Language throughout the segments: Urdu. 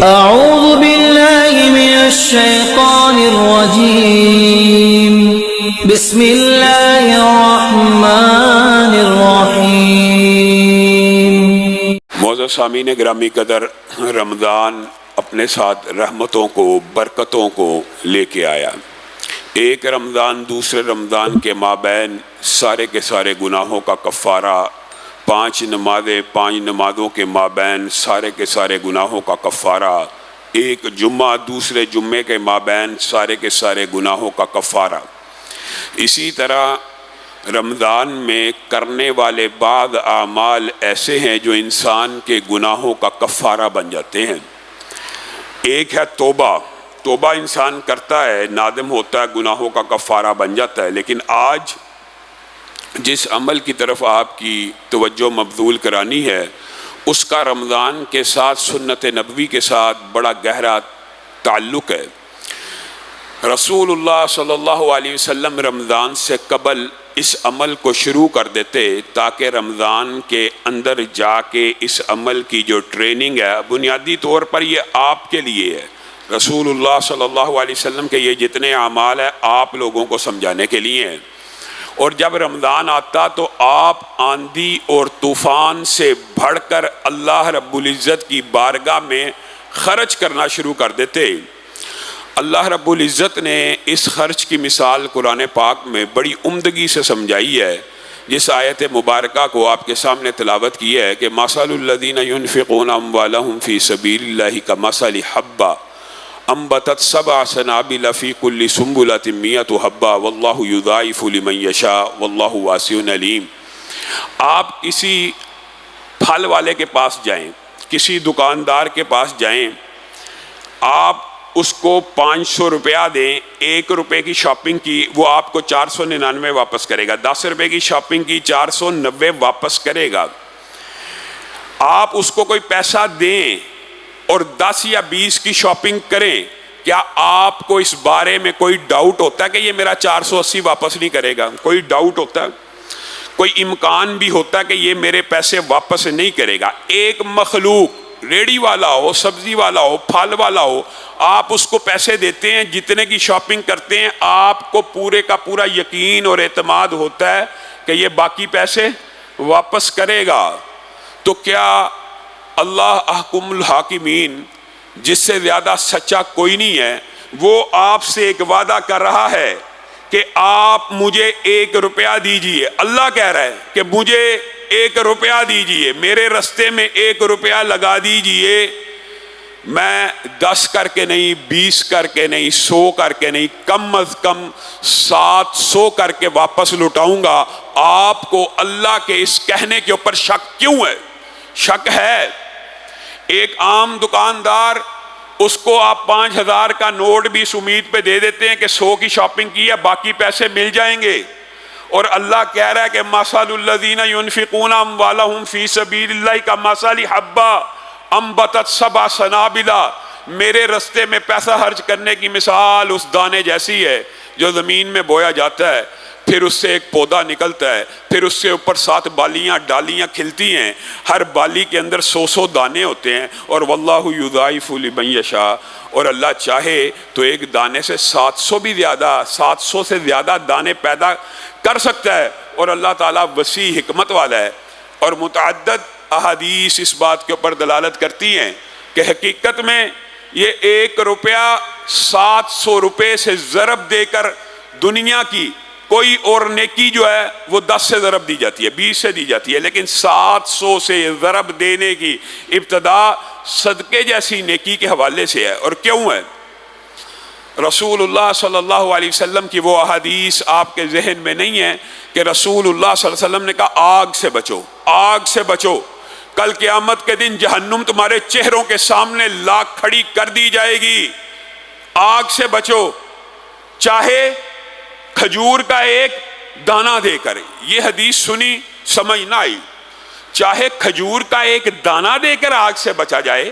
اعوذ باللہ من الشیطان الرجیم بسم اللہ الرحمن الرحیم۔ معزز سامعین گرامی قدر، رمضان اپنے ساتھ رحمتوں کو، برکتوں کو لے کے آیا۔ ایک رمضان دوسرے رمضان کے مابین سارے کے سارے گناہوں کا کفارہ، 5 نمازوں کے مابین سارے کے سارے گناہوں کا کفارہ، ایک جمعہ دوسرے جمعے کے مابین سارے کے سارے گناہوں کا کفارہ۔ اسی طرح رمضان میں کرنے والے بعض اعمال ایسے ہیں جو انسان کے گناہوں کا کفارہ بن جاتے ہیں۔ ایک ہے توبہ انسان کرتا ہے، نادم ہوتا ہے، گناہوں کا کفارہ بن جاتا ہے۔ لیکن آج جس عمل کی طرف آپ کی توجہ مبذول کرانی ہے، اس کا رمضان کے ساتھ، سنت نبوی کے ساتھ بڑا گہرا تعلق ہے۔ رسول اللہ صلی اللہ علیہ وسلم رمضان سے قبل اس عمل کو شروع کر دیتے تاکہ رمضان کے اندر جا کے اس عمل کی جو ٹریننگ ہے، بنیادی طور پر یہ آپ کے لیے ہے۔ رسول اللہ صلی اللہ علیہ وسلم کے یہ جتنے اعمال ہیں آپ لوگوں کو سمجھانے کے لیے ہیں۔ اور جب رمضان آتا تو آپ آندھی اور طوفان سے بڑھ کر اللہ رب العزت کی بارگاہ میں خرچ کرنا شروع کر دیتے۔ اللہ رب العزت نے اس خرچ کی مثال قرآن پاک میں بڑی عمدگی سے سمجھائی ہے، جس آیت مبارکہ کو آپ کے سامنے تلاوت کی ہے کہ مَثَلُ الَّذِينَ يُنْفِقُونَ أَمْوَالَهُمْ فِي سَبِيلِ اللَّهِ كَمَثَلِ حَبَّةٍ أَنبَتَتْ سَبْعَ سَنَابِلَ فِي كُلِّ سُنبُلَةٍ مِّائَةُ حَبَّةٍ وَاللَّهُ يُضَاعِفُ لِمَن يَشَاءُ وَاللَّهُ وَاسِعٌ عَلِيمٌ۔ آپ کسی پھل والے کے پاس جائیں، کسی دکاندار کے پاس جائیں، آپ اس کو 500 روپیہ دیں، 1 روپے کی شاپنگ کی، وہ آپ کو 499 واپس کرے گا۔ 10 روپے کی شاپنگ کی، 490 واپس کرے گا۔ آپ اس کو کوئی پیسہ دیں اور 10 یا 20 کی شاپنگ کریں، کیا آپ کو اس بارے میں کوئی ڈاؤٹ ہوتا ہے کہ یہ میرا 480 واپس نہیں کرے گا؟ کوئی ڈاؤٹ ہوتا ہے؟ کوئی امکان بھی ہوتا ہے کہ یہ میرے پیسے واپس نہیں کرے گا؟ ایک مخلوق، ریڑی والا ہو، سبزی والا ہو، پھل والا ہو، آپ اس کو پیسے دیتے ہیں، جتنے کی شاپنگ کرتے ہیں آپ کو پورے کا پورا یقین اور اعتماد ہوتا ہے کہ یہ باقی پیسے واپس کرے گا۔ تو کیا اللہ احکم الحاکمین، جس سے زیادہ سچا کوئی نہیں ہے، وہ آپ سے ایک وعدہ کر رہا ہے کہ آپ مجھے 1 روپیہ دیجئے۔ اللہ کہہ رہا ہے کہ مجھے 1 روپیہ دیجئے، میرے رستے میں 1 روپیہ لگا دیجئے، میں 10 کر کے نہیں، 20 کر کے نہیں، 100 کر کے نہیں، کم از کم 700 کر کے واپس لوٹاؤں گا۔ آپ کو اللہ کے اس کہنے کے اوپر شک کیوں ہے؟ شک ہے۔ ایک عام دکاندار، اس کو آپ 5000 کا نوٹ بھی اس امید پہ دے دیتے ہیں کہ 100 کی شاپنگ کی ہے، باقی پیسے مل جائیں گے۔ اور اللہ کہہ رہا ہے کہ مَثَلُ الَّذِينَ يُنْفِقُونَ أَمْوَالَهُمْ فِي سَبِيلِ اللَّهِ كَمَثَلِ حَبَّةٍ أَنبَتَتْ سَبْعَ سَنَابِلَ۔ میرے رستے میں پیسہ خرچ کرنے کی مثال اس دانے جیسی ہے جو زمین میں بویا جاتا ہے، پھر اس سے ایک پودا نکلتا ہے، پھر اس سے اوپر 7 ڈالیاں کھلتی ہیں، ہر بالی کے اندر 100 دانے ہوتے ہیں، اور واللہ یضاعف لمن یشاء، اور اللہ چاہے تو ایک دانے سے 700 سے زیادہ دانے پیدا کر سکتا ہے۔ اور اللہ تعالیٰ وسیع حکمت والا ہے، اور متعدد احادیث اس بات کے اوپر دلالت کرتی ہیں کہ حقیقت میں یہ 1 روپیہ 700 روپے سے ضرب دے کر دنیا کی کوئی اور نیکی جو ہے وہ 10 سے ضرب دی جاتی ہے، 20 سے دی جاتی ہے، لیکن 700 سے ضرب دینے کی ابتدا صدقے جیسی نیکی کے حوالے سے ہے۔ اور کیوں ہے؟ رسول اللہ صلی اللہ علیہ وسلم کی وہ احادیث آپ کے ذہن میں نہیں ہے کہ رسول اللہ صلی اللہ علیہ وسلم نے کہا آگ سے بچو، آگ سے بچو، کل قیامت کے دن جہنم تمہارے چہروں کے سامنے لا کھڑی کر دی جائے گی، آگ سے بچو، چاہے کھجور کا ایک دانہ دے کر۔ یہ حدیث سنی، سمجھ نہ آئی، چاہے کھجور کا ایک دانہ دے کر آگ سے بچا جائے۔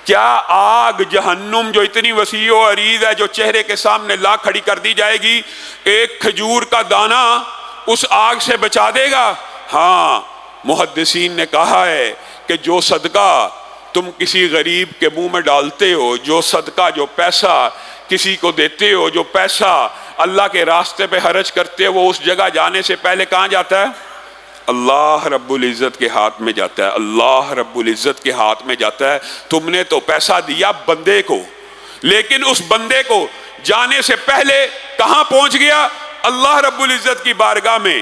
کیا آگ جہنم جو اتنی وسیع و عریض ہے، جو چہرے کے سامنے لا کھڑی کر دی جائے گی، ایک کھجور کا دانہ اس آگ سے بچا دے گا؟ ہاں، محدثین نے کہا ہے کہ جو صدقہ تم کسی غریب کے منہ میں ڈالتے ہو، جو صدقہ، جو پیسہ کسی کو دیتے ہو، جو پیسہ اللہ کے راستے پہ خرچ کرتے ہو، وہ اس جگہ جانے سے پہلے کہاں جاتا ہے؟ اللہ رب العزت کے ہاتھ میں جاتا ہے، اللہ رب العزت کے ہاتھ میں جاتا ہے۔ تم نے تو پیسہ دیا بندے کو، لیکن اس بندے کو جانے سے پہلے کہاں پہنچ گیا؟ اللہ رب العزت کی بارگاہ میں۔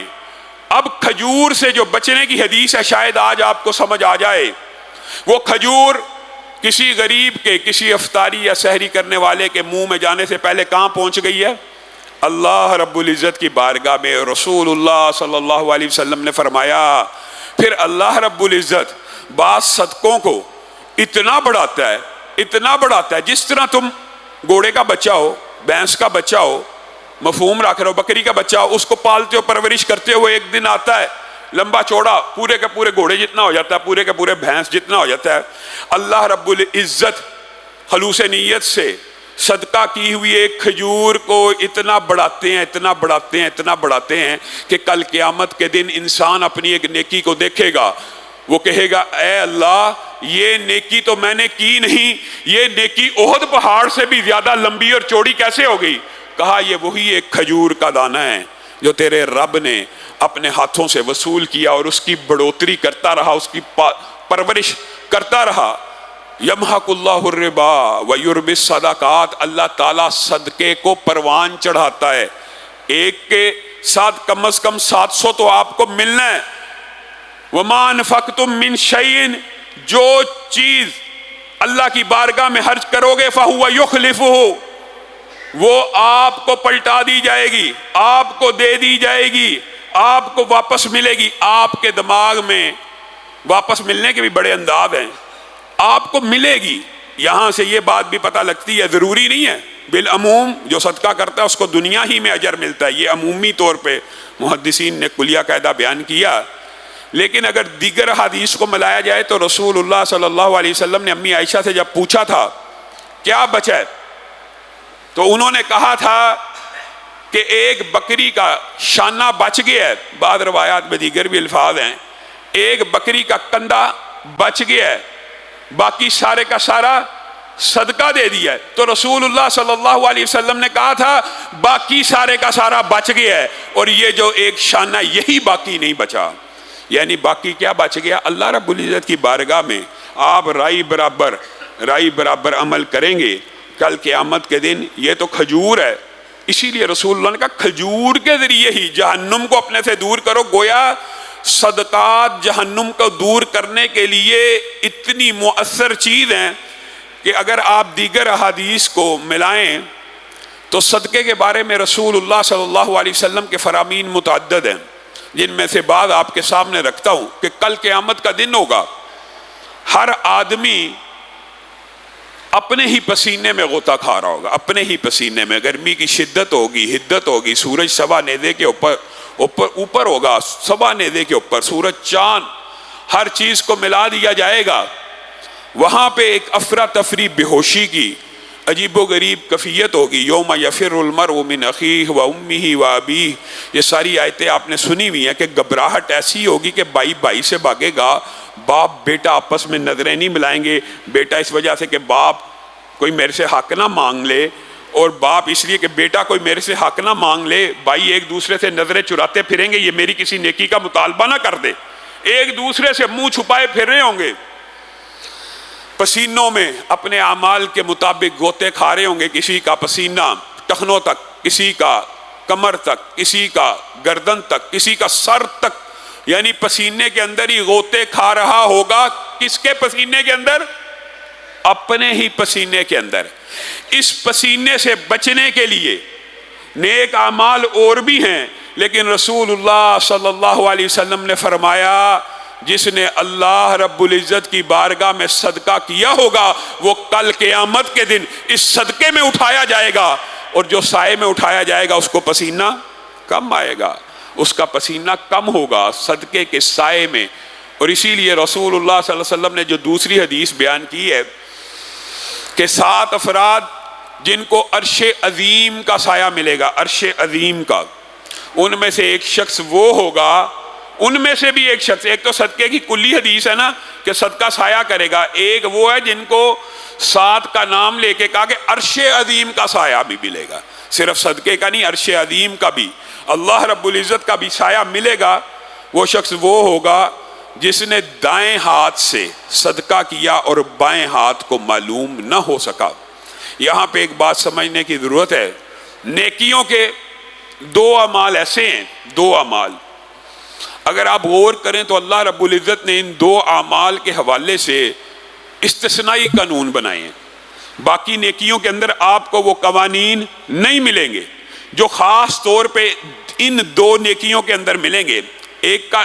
اب کھجور سے جو بچنے کی حدیث ہے، شاید آج آپ کو سمجھ آ جائے۔ وہ کھجور کسی غریب کے، کسی افطاری یا سحری کرنے والے کے منہ میں جانے سے پہلے کہاں پہنچ گئی ہے؟ اللہ رب العزت کی بارگاہ میں۔ رسول اللہ صلی اللہ علیہ وسلم نے فرمایا، پھر اللہ رب العزت بعض صدقوں کو اتنا بڑھاتا ہے، اتنا بڑھاتا ہے، جس طرح تم گھوڑے کا بچہ ہو، بھینس کا بچہ ہو، مفہوم رکھ رہے ہو، بکری کا بچہ ہو، اس کو پالتے ہو، پرورش کرتے ہو، ایک دن آتا ہے لمبا چوڑا پورے کے پورے گھوڑے جتنا ہو جاتا ہے، پورے کے پورے بھینس جتنا ہو جاتا ہے۔ اللہ رب العزت خلوص نیت سے صدقہ کی ہوئی ایک کھجور کو اتنا بڑھاتے ہیں، اتنا بڑھاتے ہیں، اتنا بڑھاتے ہیں کہ کل قیامت کے دن انسان اپنی ایک نیکی کو دیکھے گا، وہ کہے گا اے اللہ یہ نیکی تو میں نے کی نہیں، یہ نیکی احد پہاڑ سے بھی زیادہ لمبی اور چوڑی کیسے ہو گئی؟ کہا یہ وہی ایک کھجور کا دانہ ہے جو تیرے رب نے اپنے ہاتھوں سے وصول کیا اور اس کی بڑھوتری کرتا رہا، اس کی پرورش کرتا رہا۔ یمحق اللہ الربا ویربی الصدقات، اللہ تعالیٰ صدقے کو پروان چڑھاتا ہے، ایک کے ساتھ کم از کم 700 تو آپ کو ملنا ہے۔ وما انفقتم من شیء، جو چیز اللہ کی بارگاہ میں خرچ کرو گے فہو یخلفہ، وہ آپ کو پلٹا دی جائے گی، آپ کو دے دی جائے گی، آپ کو واپس ملے گی۔ آپ کے دماغ میں واپس ملنے کے بھی بڑے انداز ہیں، آپ کو ملے گی۔ یہاں سے یہ بات بھی پتہ لگتی ہے، ضروری نہیں ہے بالعموم جو صدقہ کرتا ہے اس کو دنیا ہی میں اجر ملتا ہے، یہ عمومی طور پہ محدثین نے کلیہ قاعدہ بیان کیا۔ لیکن اگر دیگر حدیث کو ملایا جائے تو رسول اللہ صلی اللہ علیہ وسلم نے امی عائشہ سے جب پوچھا تھا کیا بچا ہے، تو انہوں نے کہا تھا کہ ایک بکری کا شانہ بچ گیا ہے، بعض روایات میں دیگر بھی الفاظ ہیں، ایک بکری کا کندھا بچ گیا ہے، باقی سارے کا سارا صدقہ دے دیا ہے۔ تو رسول اللہ صلی اللہ علیہ وسلم نے کہا تھا باقی سارے کا سارا بچ گیا ہے، اور یہ جو ایک شانہ یہی باقی نہیں بچا، یعنی باقی کیا بچ گیا؟ اللہ رب العزت کی بارگاہ میں آپ رائی برابر عمل کریں گے کل قیامت کے دن۔ یہ تو کھجور ہے، اسی لیے رسول اللہ نے کہا کھجور کے ذریعے ہی جہنم کو اپنے سے دور کرو۔ گویا صدقات جہنم کو دور کرنے کے لیے اتنی مؤثر چیز ہیں کہ اگر آپ دیگر احادیث کو ملائیں تو صدقے کے بارے میں رسول اللہ صلی اللہ علیہ وسلم کے فرامین متعدد ہیں، جن میں سے بعض آپ کے سامنے رکھتا ہوں کہ کل قیامت کا دن ہوگا، ہر آدمی اپنے ہی پسینے میں غوطہ کھا رہا ہوگا، اپنے ہی پسینے میں۔ گرمی کی شدت ہوگی، حدت ہوگی، سورج سوا نیزے کے اوپر ہوگا، سوا نیزے کے اوپر سورج چاند ہر چیز کو ملا دیا جائے گا۔ وہاں پہ ایک افراتفری بے ہوشی کی عجیب و غریب کیفیت ہوگی۔ یوم یفر المرء من اخیہ و امہ و ابیہ، یہ ساری آیتیں آپ نے سنی ہوئی ہیں کہ گھبراہٹ ایسی ہوگی کہ بھائی سے بھاگے گا، باپ بیٹا آپس میں نظریں نہیں ملائیں گے، بیٹا اس وجہ سے کہ باپ کوئی میرے سے حق نہ مانگ لے، اور باپ اس لیے کہ بیٹا کوئی میرے سے حق نہ مانگ لے، بھائی ایک دوسرے سے نظریں چراتے پھریں گے، یہ میری کسی نیکی کا مطالبہ نہ کر دے، ایک دوسرے سے منہ چھپائے پھر رہے ہوں گے، پسینوں میں اپنے اعمال کے مطابق غوطے کھا رہے ہوں گے، کسی کا پسینہ ٹخنوں تک، کسی کا کمر تک، کسی کا گردن تک، کسی کا سر تک، یعنی پسینے کے اندر ہی غوطے کھا رہا ہوگا۔ کس کے پسینے کے اندر؟ اپنے ہی پسینے کے اندر۔ اس پسینے سے بچنے کے لیے نیک اعمال اور بھی ہیں، لیکن رسول اللہ صلی اللہ علیہ وسلم نے فرمایا جس نے اللہ رب العزت کی بارگاہ میں صدقہ کیا ہوگا وہ کل قیامت کے دن اس صدقے میں اٹھایا جائے گا، اور جو سائے میں اٹھایا جائے گا اس کو پسینہ کم آئے گا، اس کا پسینہ کم ہوگا صدقے کے سائے میں۔ اور اسی لیے رسول اللہ صلی اللہ علیہ وسلم نے جو دوسری حدیث بیان کی ہے کہ 7 افراد جن کو عرش عظیم کا سایہ ملے گا، عرش عظیم کا، ان میں سے ایک شخص وہ ہوگا ان میں سے بھی ایک شخص، ایک تو صدقے کی کلی حدیث ہے نا کہ صدقہ سایہ کرے گا، ایک وہ ہے جن کو 7 کا نام لے کے کہا کہ عرش عظیم کا سایہ بھی ملے گا، صرف صدقے کا نہیں، عرش عظیم کا بھی، اللہ رب العزت کا بھی سایہ ملے گا۔ وہ شخص وہ ہوگا جس نے دائیں ہاتھ سے صدقہ کیا اور بائیں ہاتھ کو معلوم نہ ہو سکا۔ یہاں پہ ایک بات سمجھنے کی ضرورت ہے، نیکیوں کے 2 اعمال ایسے ہیں، 2 اعمال اگر آپ غور کریں تو اللہ رب العزت نے ان 2 اعمال کے حوالے سے استثنائی قانون بنائے ہیں۔ باقی نیکیوں کے اندر آپ کو وہ قوانین نہیں ملیں گے جو خاص طور پہ ان 2 نیکیوں کے اندر ملیں گے۔ ایک کا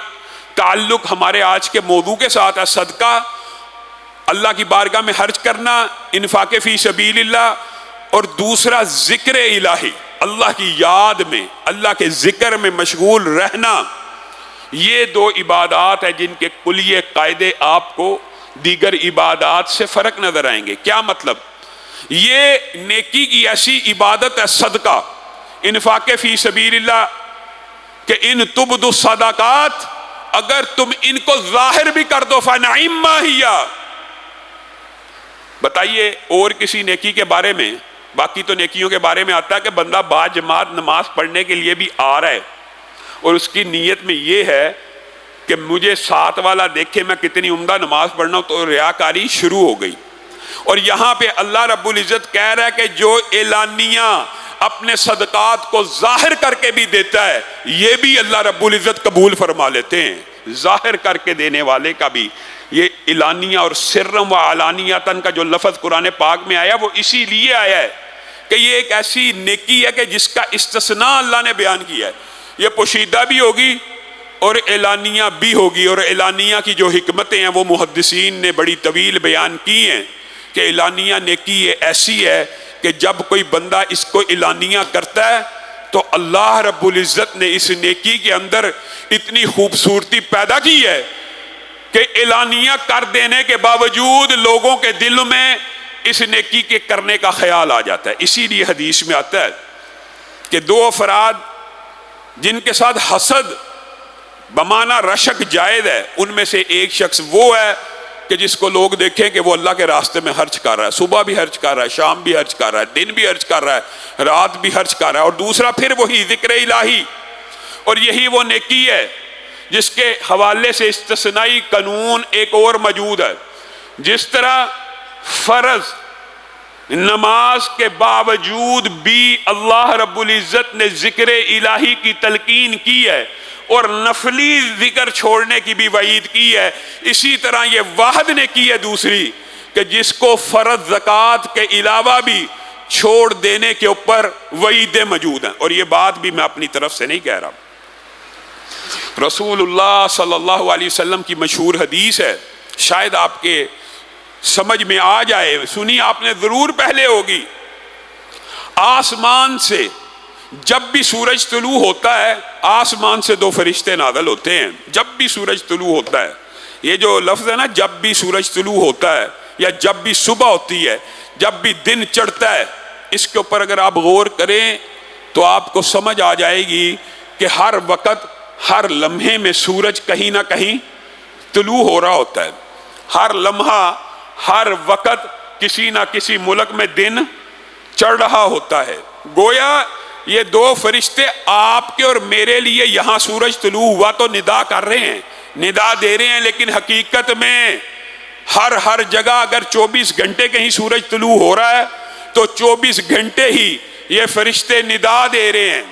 تعلق ہمارے آج کے موضوع کے ساتھ ہے، صدقہ، اللہ کی بارگاہ میں خرچ کرنا، انفاق فی سبیل اللہ، اور دوسرا ذکر الہی، اللہ کی یاد میں، اللہ کے ذکر میں مشغول رہنا۔ یہ 2 عبادات ہیں جن کے کلیے قاعدے آپ کو دیگر عبادات سے فرق نظر آئیں گے۔ کیا مطلب؟ یہ نیکی کی ایسی عبادت ہے صدقہ، انفاق فی سبیل اللہ، کہ ان تبدوا الصدقات، اگر تم ان کو ظاہر بھی کر دو فنعم ما ہی۔ بتائیے اور کسی نیکی کے بارے میں، باقی تو نیکیوں کے بارے میں آتا ہے کہ بندہ با جماعت نماز پڑھنے کے لیے بھی آ رہا ہے اور اس کی نیت میں یہ ہے کہ مجھے ساتھ والا دیکھے میں کتنی عمدہ نماز پڑھنا ہوں، تو ریاکاری شروع ہو گئی۔ اور یہاں پہ اللہ رب العزت کہہ رہا ہے کہ جو اعلانیہ اپنے صدقات کو ظاہر کر کے بھی دیتا ہے، یہ بھی اللہ رب العزت قبول فرما لیتے ہیں۔ ظاہر کر کے دینے والے کا بھی، یہ اعلانیہ اور سرم و علانیتاً کا جو لفظ قرآن پاک میں آیا وہ اسی لیے آیا ہے کہ یہ ایک ایسی نیکی ہے کہ جس کا استثناء اللہ نے بیان کیا ہے، یہ پوشیدہ بھی ہوگی اور اعلانیہ بھی ہوگی۔ اور اعلانیہ کی جو حکمتیں ہیں وہ محدثین نے بڑی طویل بیان کی ہیں کہ اعلانیہ نیکی یہ ایسی ہے کہ جب کوئی بندہ اس کو اعلانیہ کرتا ہے تو اللہ رب العزت نے اس نیکی کے اندر اتنی خوبصورتی پیدا کی ہے کہ اعلانیہ کر دینے کے باوجود لوگوں کے دل میں اس نیکی کے کرنے کا خیال آ جاتا ہے۔ اسی لیے حدیث میں آتا ہے کہ 2 افراد جن کے ساتھ حسد بمعنی رشک جائز ہے، ان میں سے ایک شخص وہ ہے کہ جس کو لوگ دیکھیں کہ وہ اللہ کے راستے میں خرچ کر رہا ہے، صبح بھی خرچ کر رہا ہے، شام بھی خرچ کر رہا ہے، دن بھی خرچ کر رہا ہے، رات بھی خرچ کر رہا ہے۔ اور دوسرا پھر وہی ذکر الہی، اور یہی وہ نیکی ہے جس کے حوالے سے استثنائی قانون ایک اور موجود ہے۔ جس طرح فرض نماز کے باوجود بھی اللہ رب العزت نے ذکر الہی کی تلقین کی ہے اور نفلی ذکر چھوڑنے کی بھی وعید کی ہے، اسی طرح یہ واحد نے کی ہے دوسری کہ جس کو فرض زکوٰۃ کے علاوہ بھی چھوڑ دینے کے اوپر وعیدیں موجود ہیں۔ اور یہ بات بھی میں اپنی طرف سے نہیں کہہ رہا، رسول اللہ صلی اللہ علیہ وسلم کی مشہور حدیث ہے، شاید آپ کے سمجھ میں آ جائے، سنی آپ نے ضرور پہلے ہوگی۔ آسمان سے جب بھی سورج طلوع ہوتا ہے، آسمان سے 2 فرشتے نازل ہوتے ہیں۔ جب بھی سورج طلوع ہوتا ہے، یہ جو لفظ ہے نا، جب بھی سورج طلوع ہوتا ہے یا جب بھی صبح ہوتی ہے، جب بھی دن چڑھتا ہے، اس کے اوپر اگر آپ غور کریں تو آپ کو سمجھ آ جائے گی کہ ہر وقت ہر لمحے میں سورج کہیں نہ کہیں طلوع ہو رہا ہوتا ہے۔ ہر لمحہ ہر وقت کسی نہ کسی ملک میں دن چڑھ رہا ہوتا ہے۔ گویا یہ 2 فرشتے آپ کے اور میرے لیے یہاں سورج طلوع ہوا تو ندا کر رہے ہیں، ندا دے رہے ہیں، لیکن حقیقت میں ہر جگہ اگر 24 گھنٹے کہیں سورج طلوع ہو رہا ہے تو 24 گھنٹے ہی یہ فرشتے ندا دے رہے ہیں،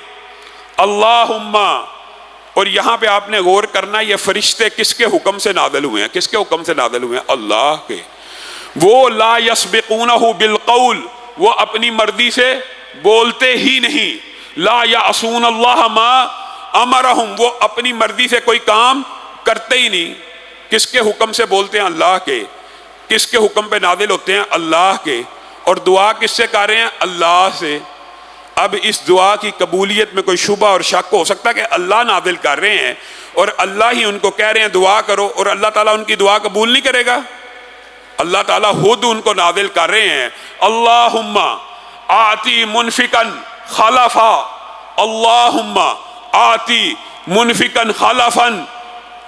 اللہم۔ اور یہاں پہ آپ نے غور کرنا، یہ فرشتے کس کے حکم سے نازل ہوئے ہیں؟ کس کے حکم سے نازل ہوئے ہیں؟ اللہ کے۔ وہ لا یسبقونہ بالقول، وہ اپنی مرضی سے بولتے ہی نہیں، لا یعصون اللہ ما امرہم، وہ اپنی مرضی سے کوئی کام کرتے ہی نہیں۔ کس کے حکم سے بولتے ہیں؟ اللہ کے۔ کس کے حکم پہ نازل ہوتے ہیں؟ اللہ کے۔ اور دعا کس سے کر رہے ہیں؟ اللہ سے۔ اب اس دعا کی قبولیت میں کوئی شبہ اور شک ہو سکتا ہے کہ اللہ نازل کر رہے ہیں اور اللہ ہی ان کو کہہ رہے ہیں دعا کرو، اور اللہ تعالیٰ ان کی دعا قبول نہیں کرے گا؟ اللہ تعالیٰ خود ان کو نازل کر رہے ہیں، اللہم آتی منفقن خلفا، اللہم آتی منفقن خلفن،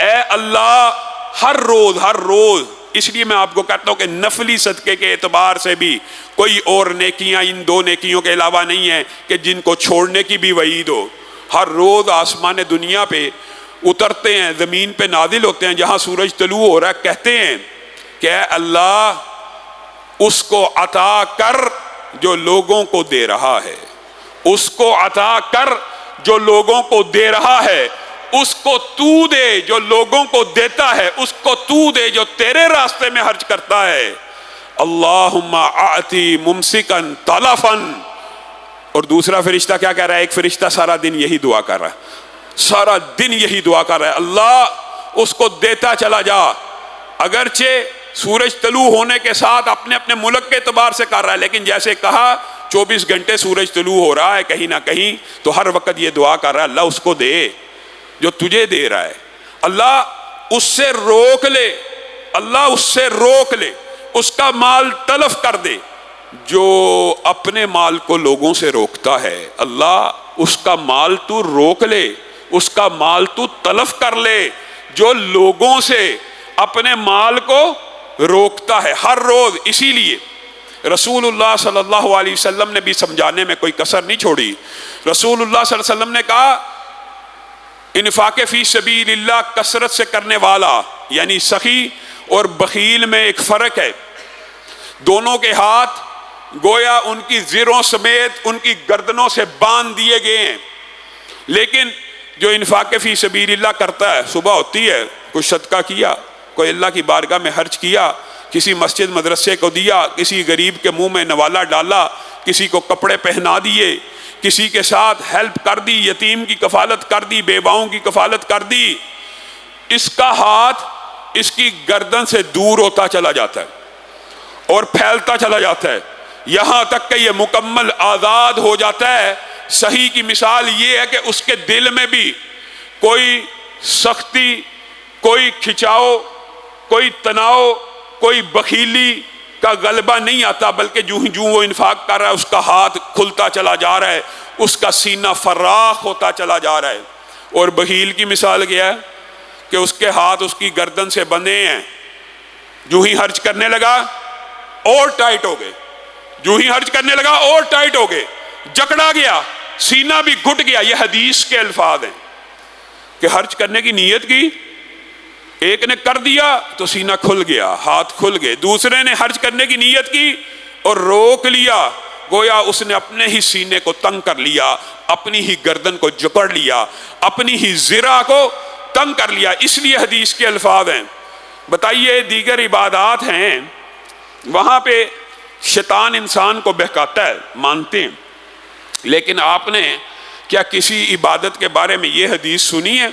اے اللہ ہر روز اس لیے میں آپ کو کہتا ہوں کہ نفلی صدقے کے اعتبار سے بھی کوئی اور نیکیاں ان دو نیکیوں کے علاوہ نہیں ہیں کہ جن کو چھوڑنے کی بھی وعید ہو. ہر روز آسمان دنیا پہ اترتے ہیں، زمین پہ نازل ہوتے ہیں جہاں سورج طلوع ہو رہا ہے، کہتے ہیں کہ اے اللہ اس کو عطا کر جو لوگوں کو دے رہا ہے، اس کو عطا کر جو لوگوں کو دے رہا ہے، اس کو تو دے جو لوگوں کو دیتا ہے، اس کو تو دے جو تیرے راستے میں خرچ کرتا ہے. اللہم آتی ممسکن تلفن. اور دوسرا فرشتہ کیا کہہ رہا ہے؟ ایک فرشتہ سارا دن یہی دعا کر رہا ہے، سارا دن یہی دعا کر رہا ہے، اللہ اس کو دیتا چلا جا. اگرچہ سورج طلوع ہونے کے ساتھ اپنے اپنے ملک کے اعتبار سے کر رہا ہے، لیکن جیسے کہا 24 گھنٹے سورج طلوع ہو رہا ہے کہیں نہ کہیں، تو ہر وقت یہ دعا کر رہا ہے اللہ اس کو دے جو تجھے دے رہا ہے. اللہ اس سے روک لے، اللہ اس سے روک لے، اس کا مال تلف کر دے جو اپنے مال کو لوگوں سے روکتا ہے. اللہ اس کا مال تو روک لے، اس کا مال تو تلف کر لے جو لوگوں سے اپنے مال کو روکتا ہے ہر روز. اسی لیے رسول اللہ صلی اللہ علیہ وسلم نے بھی سمجھانے میں کوئی کسر نہیں چھوڑی. رسول اللہ صلی اللہ علیہ وسلم نے کہا انفاق فی سبیل اللہ کثرت سے کرنے والا یعنی سخی اور بخیل میں ایک فرق ہے. دونوں کے ہاتھ گویا ان کی زروں سمیت ان کی گردنوں سے باندھ دیے گئے ہیں، لیکن جو انفاق فی سبیل اللہ کرتا ہے، صبح ہوتی ہے کوئی صدقہ کیا، کوئی اللہ کی بارگاہ میں خرچ کیا، کسی مسجد مدرسے کو دیا، کسی غریب کے منہ میں نوالا ڈالا، کسی کو کپڑے پہنا دیے، کسی کے ساتھ ہیلپ کر دی، یتیم کی کفالت کر دی، بیواؤں کی کفالت کر دی، اس کا ہاتھ اس کی گردن سے دور ہوتا چلا جاتا ہے اور پھیلتا چلا جاتا ہے یہاں تک کہ یہ مکمل آزاد ہو جاتا ہے. صحیح کی مثال یہ ہے کہ اس کے دل میں بھی کوئی سختی، کوئی کھچاؤ، کوئی تناؤ، کوئی بخیلی کا غلبہ نہیں آتا، بلکہ جو وہ انفاق کر رہا ہے اس کا ہاتھ کھلتا چلا جا رہا ہے، اس کا سینہ فراخ ہوتا چلا جا رہا ہے. اور بخیل کی مثال کیا ہے کہ اس کے ہاتھ اس کی گردن سے بندھے ہیں، جو ہی خرچ کرنے لگا اور ٹائٹ ہو گئے، جو ہی خرچ کرنے لگا اور ٹائٹ ہو گئے، جکڑا گیا، سینہ بھی گھٹ گیا. یہ حدیث کے الفاظ ہیں کہ خرچ کرنے کی نیت کی، ایک نے کر دیا تو سینہ کھل گیا، ہاتھ کھل گئے، دوسرے نے خرچ کرنے کی نیت کی اور روک لیا، گویا اس نے اپنے ہی سینے کو تنگ کر لیا، اپنی ہی گردن کو جکڑ لیا، اپنی ہی ذرا کو تنگ کر لیا. اس لیے حدیث کے الفاظ ہیں. بتائیے دیگر عبادات ہیں وہاں پہ شیطان انسان کو بہکاتا ہے، مانتے ہیں، لیکن آپ نے کیا کسی عبادت کے بارے میں یہ حدیث سنی ہے؟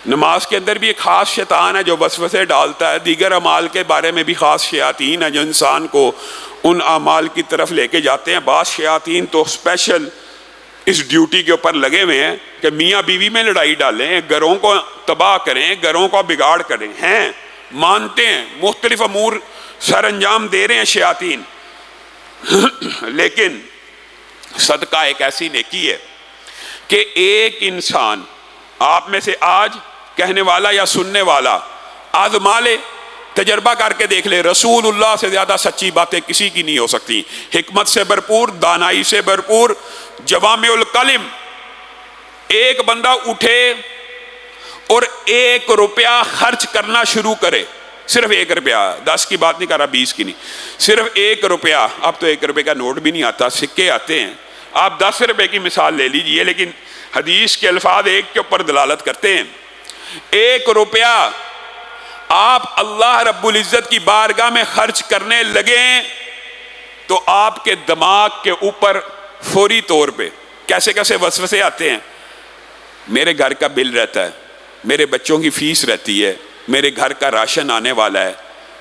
نماز کے اندر بھی ایک خاص شیطان ہے جو وسوسے ڈالتا ہے، دیگر اعمال کے بارے میں بھی خاص شیاطین ہیں جو انسان کو ان اعمال کی طرف لے کے جاتے ہیں. بعض شیاطین تو اسپیشل اس ڈیوٹی کے اوپر لگے ہوئے ہیں کہ میاں بیوی میں لڑائی ڈالیں، گھروں کو تباہ کریں، گھروں کو بگاڑ کریں. ہیں، مانتے ہیں، مختلف امور سر انجام دے رہے ہیں شیاطین. لیکن صدقہ ایک ایسی نیکی ہے کہ ایک انسان آپ میں سے آج کہنے والا یا سننے والا آزما لے، تجربہ کر کے دیکھ لے، رسول اللہ سے زیادہ سچی باتیں کسی کی نہیں ہو سکتی. حکمت سے بھرپور، دانائی سے بھرپور، جوامع الکلم. ایک بندہ اٹھے اور 1 روپیہ خرچ کرنا شروع کرے، صرف 1 روپیہ، 10 کی بات نہیں کر رہا، 20 کی نہیں، صرف 1 روپیہ. اب تو 1 روپے کا نوٹ بھی نہیں آتا، سکے آتے ہیں. آپ 10 روپے کی مثال لے لیجئے، لیکن حدیث کے الفاظ ایک کے اوپر دلالت کرتے ہیں. 1 روپیہ آپ اللہ رب العزت کی بارگاہ میں خرچ کرنے لگیں تو آپ کے دماغ کے اوپر فوری طور پہ کیسے کیسے وسوسے آتے ہیں. میرے گھر کا بل رہتا ہے، میرے بچوں کی فیس رہتی ہے، میرے گھر کا راشن آنے والا ہے،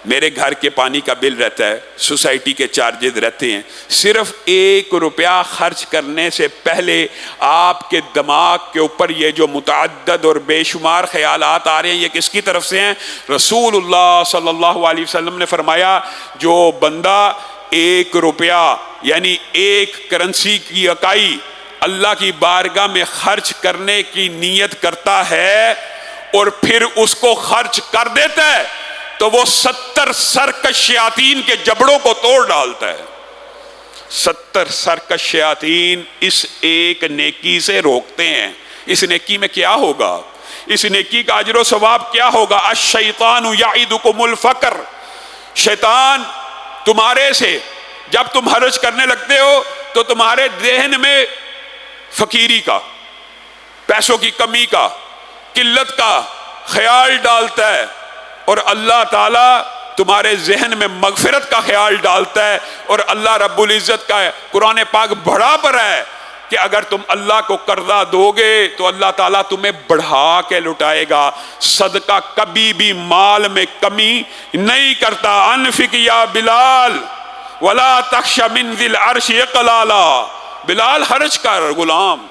میرے گھر کے پانی کا بل رہتا ہے، سوسائٹی کے چارجز رہتے ہیں. صرف 1 روپیہ خرچ کرنے سے پہلے آپ کے دماغ کے اوپر یہ جو متعدد اور بے شمار خیالات آ رہے ہیں، یہ کس کی طرف سے ہیں؟ رسول اللہ صلی اللہ علیہ وسلم نے فرمایا جو بندہ 1 روپیہ یعنی 1 کرنسی کی اکائی اللہ کی بارگاہ میں خرچ کرنے کی نیت کرتا ہے، اور پھر اس کو خرچ کر دیتا ہے تو وہ 70 سرکش شیاطین کے جبڑوں کو توڑ ڈالتا ہے. 70 سرکش شیاطین اس ایک نیکی سے روکتے ہیں. اس نیکی میں کیا ہوگا؟ اس نیکی کا اجر و ثواب کیا ہوگا؟ الشیطان یعدکم الفقر، شیطان تمہارے سے جب تم حرج کرنے لگتے ہو تو تمہارے ذہن میں فقیری کا، پیسوں کی کمی کا، قلت کا خیال ڈالتا ہے، اور اللہ تعالیٰ تمہارے ذہن میں مغفرت کا خیال ڈالتا ہے. اور اللہ رب العزت کا قرآن پاک بڑھا پر ہے کہ اگر تم اللہ کو قرضہ دو گے تو اللہ تعالیٰ تمہیں بڑھا کے لٹائے گا. صدقہ کبھی بھی مال میں کمی نہیں کرتا. انفق یا بلال ولا تخش من ذی العرش اقلالا، بلال خرچ کر، غلام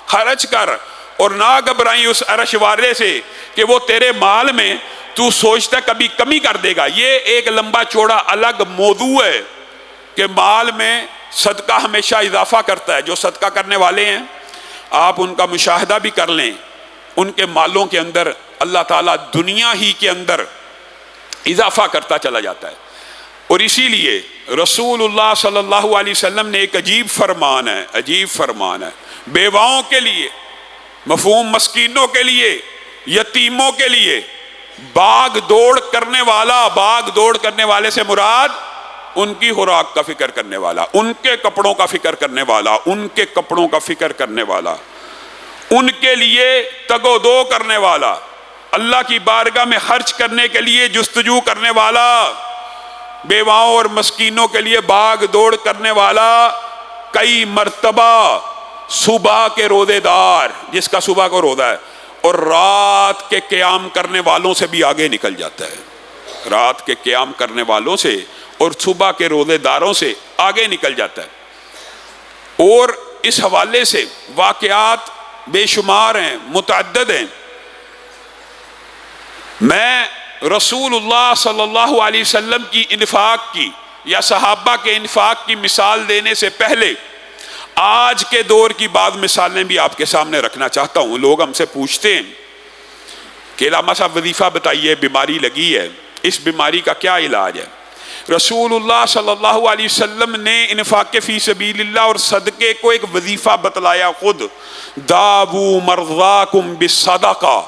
خرچ کر، اور نہ گھبرائیں اس عرش والے سے کہ وہ تیرے مال میں تو سوچتا کبھی کمی کر دے گا. یہ ایک لمبا چوڑا الگ موضوع ہے کہ مال میں صدقہ ہمیشہ اضافہ کرتا ہے. جو صدقہ کرنے والے ہیں آپ ان کا مشاہدہ بھی کر لیں، ان کے مالوں کے اندر اللہ تعالیٰ دنیا ہی کے اندر اضافہ کرتا چلا جاتا ہے. اور اسی لیے رسول اللہ صلی اللہ علیہ وسلم نے ایک عجیب فرمان ہے بیواؤں کے لیے، مفہوم مسکینوں کے لیے، یتیموں کے لیے. باغ دوڑ کرنے والے سے مراد ان کی خوراک کا فکر کرنے والا، ان کے کپڑوں کا فکر کرنے والا، ان کے لیے تگ و دو کرنے والا، اللہ کی بارگاہ میں خرچ کرنے کے لیے جستجو کرنے والا، بیواؤں اور مسکینوں کے لیے باغ دوڑ کرنے والا. کئی مرتبہ صبح کے روزے دار، جس کا صبح کو روزہ ہے، اور رات کے قیام کرنے والوں سے بھی آگے نکل جاتا ہے. رات کے قیام کرنے والوں سے اور صبح کے روزے داروں سے آگے نکل جاتا ہے. اور اس حوالے سے واقعات بے شمار ہیں، متعدد ہیں. میں رسول اللہ صلی اللہ علیہ وسلم کی انفاق کی یا صحابہ کے انفاق کی مثال دینے سے پہلے آج کے دور کی بعض مثالیں بھی آپ کے سامنے رکھنا چاہتا ہوں. لوگ ہم سے پوچھتے ہیں کہ علامہ صاحب وظیفہ بتائیے، بیماری لگی ہے، اس بیماری کا کیا علاج ہے؟ رسول اللہ صلی اللہ علیہ وسلم نے انفاق فی سبیل اللہ اور صدقے کو ایک وظیفہ بتلایا خود. داوو مرضاکم بالصدقہ،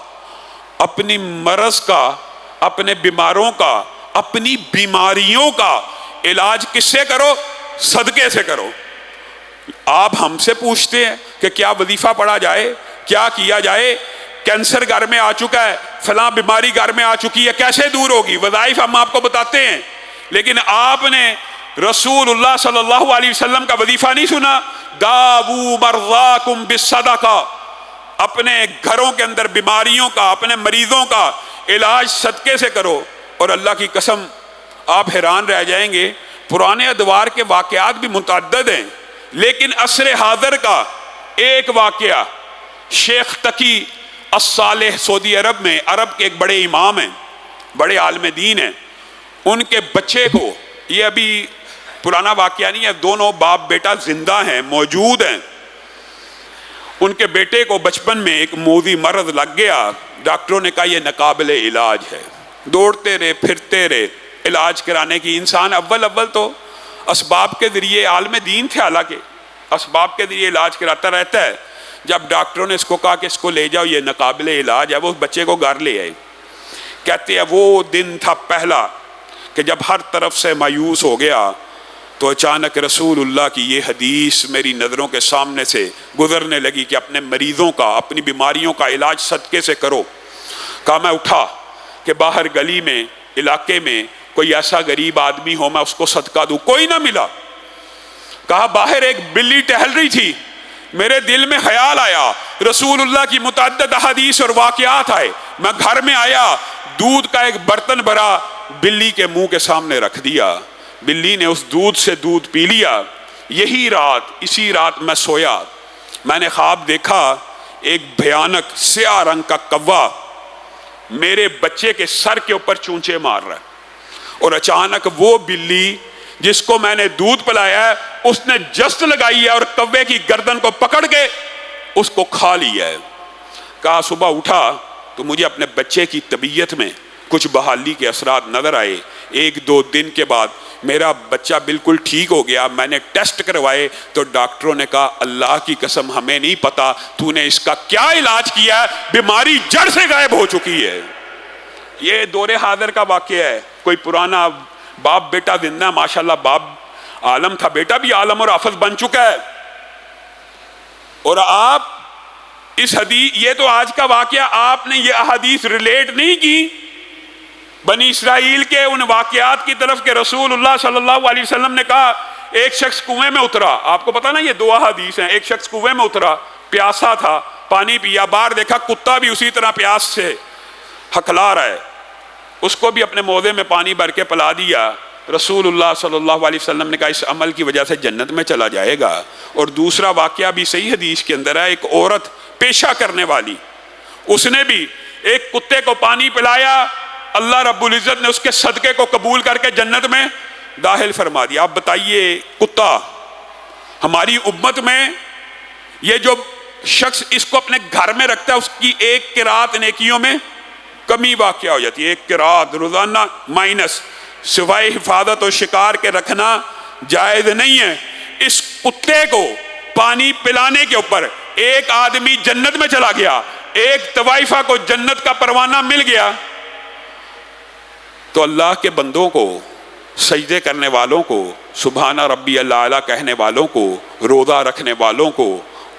اپنی مرض کا، اپنے بیماروں کا، اپنی بیماریوں کا علاج کس سے کرو؟ صدقے سے کرو. آپ ہم سے پوچھتے ہیں کہ کیا وظیفہ پڑھا جائے، کیا کیا جائے؟ کینسر گھر میں آ چکا ہے، فلاں بیماری گھر میں آ چکی ہے، کیسے دور ہوگی؟ وظائف ہم آپ کو بتاتے ہیں، لیکن آپ نے رسول اللہ صلی اللہ علیہ وسلم کا وظیفہ نہیں سنا. داوو مرضاکم بالصدقہ، اپنے گھروں کے اندر بیماریوں کا، اپنے مریضوں کا علاج صدقے سے کرو. اور اللہ کی قسم آپ حیران رہ جائیں گے، پرانے ادوار کے واقعات بھی متعدد ہیں، لیکن عصر حاضر کا ایک واقعہ، شیخ تقی الصالح سعودی عرب میں، عرب کے ایک بڑے امام ہیں، بڑے عالم دین ہیں. ان کے بچے کو، یہ ابھی پرانا واقعہ نہیں ہے، دونوں باپ بیٹا زندہ ہیں، موجود ہیں. ان کے بیٹے کو بچپن میں ایک موذی مرض لگ گیا. ڈاکٹروں نے کہا یہ ناقابل علاج ہے. دوڑتے رہے، پھرتے رہے علاج کرانے کی. انسان اول تو اسباب کے ذریعے، عالم دین تھے حالانکہ، اسباب کے ذریعے علاج کراتا رہتا ہے. جب ڈاکٹروں نے اس کو کہا کہ اس کو لے جاؤ، یہ ناقابل علاج ہے، وہ اس بچے کو گھر لے آئے. کہتے ہیں وہ دن تھا پہلا کہ جب ہر طرف سے مایوس ہو گیا تو اچانک رسول اللہ کی یہ حدیث میری نظروں کے سامنے سے گزرنے لگی کہ اپنے مریضوں کا، اپنی بیماریوں کا علاج صدقے سے کرو. کہا میں اٹھا کہ باہر گلی میں، علاقے میں کوئی ایسا غریب آدمی ہو میں اس کو صدقہ دوں. کوئی نہ ملا. کہا باہر ایک بلی ٹہل رہی تھی، میرے دل میں خیال آیا، رسول اللہ کی متعدد احادیث اور واقعات آئے. میں گھر میں آیا، دودھ کا ایک برتن بھرا، بلی کے منہ کے سامنے رکھ دیا. بلی نے اس دودھ سے دودھ پی لیا. یہی رات، اسی رات میں سویا، میں نے خواب دیکھا ایک بھیانک سیاہ رنگ کا کوا میرے بچے کے سر کے اوپر چونچے مار رہا ہے. اور اچانک وہ بلی جس کو میں نے دودھ پلایا ہے، اس نے جست لگائی ہے اور کوے کی گردن کو پکڑ کے اس کو کھا لیا ہے. کہا صبح اٹھا تو مجھے اپنے بچے کی طبیعت میں کچھ بحالی کے اثرات نظر آئے. 1-2 دن کے بعد میرا بچہ بالکل ٹھیک ہو گیا. میں نے ٹیسٹ کروائے تو ڈاکٹروں نے کہا اللہ کی قسم ہمیں نہیں پتا تو نے اس کا کیا علاج کیا ہے, بیماری جڑ سے غائب ہو چکی ہے. یہ دور حاضر کا واقعہ ہے. کوئی پرانا باپ بیٹا زندہ ہے, ماشاءاللہ باپ عالم تھا, بیٹا بھی عالم اور حافظ بن چکا ہے. اور آپ اس حدیث, یہ تو آج کا واقعہ, آپ نے یہ احادیث ریلیٹ نہیں کی بنی اسرائیل کے ان واقعات کی طرف کہ رسول اللہ صلی اللہ علیہ وسلم نے کہا ایک شخص کنویں میں اترا. آپ کو پتا نا یہ 2 احادیث ہیں. ایک شخص کنویں میں اترا, پیاسا تھا, پانی پیا, باہر دیکھا کتا بھی اسی طرح پیاس سے ہکلا رہا ہے, اس کو بھی اپنے موزے میں پانی بھر کے پلا دیا. رسول اللہ صلی اللہ علیہ وسلم نے کہا اس عمل کی وجہ سے جنت میں چلا جائے گا. اور دوسرا واقعہ بھی صحیح حدیث کے اندر ہے, ایک عورت پیشہ کرنے والی, اس نے بھی ایک کتے کو پانی پلایا, اللہ رب العزت نے اس کے صدقے کو قبول کر کے جنت میں داخل فرما دیا. آپ بتائیے کتا ہماری امت میں یہ جو شخص اس کو اپنے گھر میں رکھتا ہے اس کی ایک قرات نیکیوں میں کمی واقع ہو جاتی ہے. ایک قرات روزانہ مائنس, سوائے حفاظت اور شکار کے رکھنا جائز نہیں ہے. اس کتے کو پانی پلانے کے اوپر ایک آدمی جنت میں چلا گیا, ایک طوائفہ کو جنت کا پروانہ مل گیا. تو اللہ کے بندوں کو, سجدے کرنے والوں کو, سبحان ربی الاعلیٰ کہنے والوں کو, روزہ رکھنے والوں کو,